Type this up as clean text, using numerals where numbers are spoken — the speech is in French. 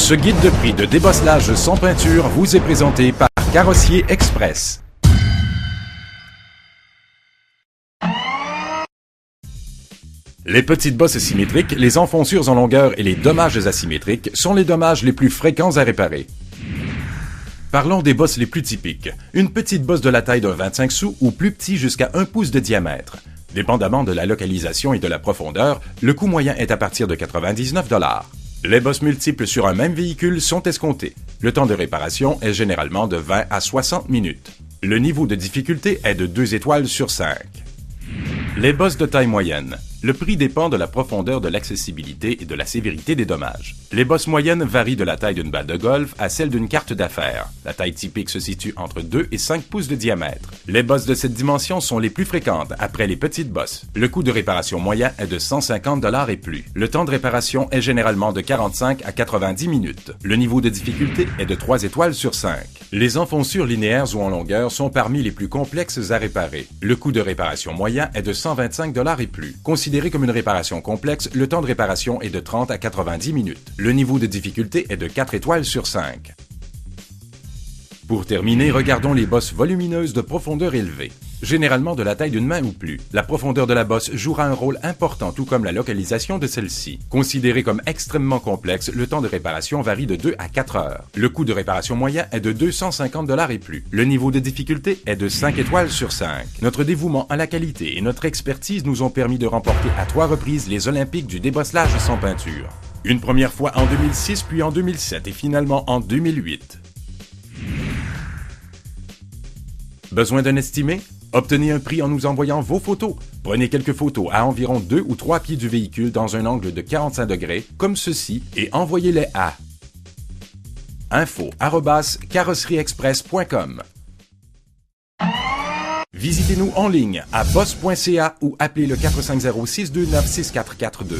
Ce guide de prix de débosselage sans peinture vous est présenté par Carrossier Express. Les petites bosses symétriques, les enfonçures en longueur et les dommages asymétriques sont les dommages les plus fréquents à réparer. Parlons des bosses les plus typiques. Une petite bosse de la taille d'un 25 sous ou plus petit jusqu'à 1 pouce de diamètre. Dépendamment de la localisation et de la profondeur, le coût moyen est à partir de 99 $. Les bosses multiples sur un même véhicule sont escomptées. Le temps de réparation est généralement de 20 à 60 minutes. Le niveau de difficulté est de 2 étoiles sur 5. Les bosses de taille moyenne. Le prix dépend de la profondeur de l'accessibilité et de la sévérité des dommages. Les bosses moyennes varient de la taille d'une balle de golf à celle d'une carte d'affaires. La taille typique se situe entre 2 et 5 pouces de diamètre. Les bosses de cette dimension sont les plus fréquentes après les petites bosses. Le coût de réparation moyen est de 150 $ et plus. Le temps de réparation est généralement de 45 à 90 minutes. Le niveau de difficulté est de 3 étoiles sur 5. Les enfonçures linéaires ou en longueur sont parmi les plus complexes à réparer. Le coût de réparation moyen est de 125 $ et plus. Considéré comme une réparation complexe, le temps de réparation est de 30 à 90 minutes. Le niveau de difficulté est de 4 étoiles sur 5. Pour terminer, regardons les bosses volumineuses de profondeur élevée. Généralement de la taille d'une main ou plus. La profondeur de la bosse jouera un rôle important, tout comme la localisation de celle-ci. Considéré comme extrêmement complexe, le temps de réparation varie de 2 à 4 heures. Le coût de réparation moyen est de 250 $ et plus. Le niveau de difficulté est de 5 étoiles sur 5. Notre dévouement à la qualité et notre expertise nous ont permis de remporter à 3 reprises les Olympiques du débosselage sans peinture. Une première fois en 2006, puis en 2007 et finalement en 2008. Besoin d'un estimé? Obtenez un prix en nous envoyant vos photos. Prenez quelques photos à environ 2 ou 3 pieds du véhicule dans un angle de 45 degrés, comme ceci, et envoyez-les à info@carrosseriexpress.com. Visitez-nous en ligne à boss.ca ou appelez le 450-629-6442.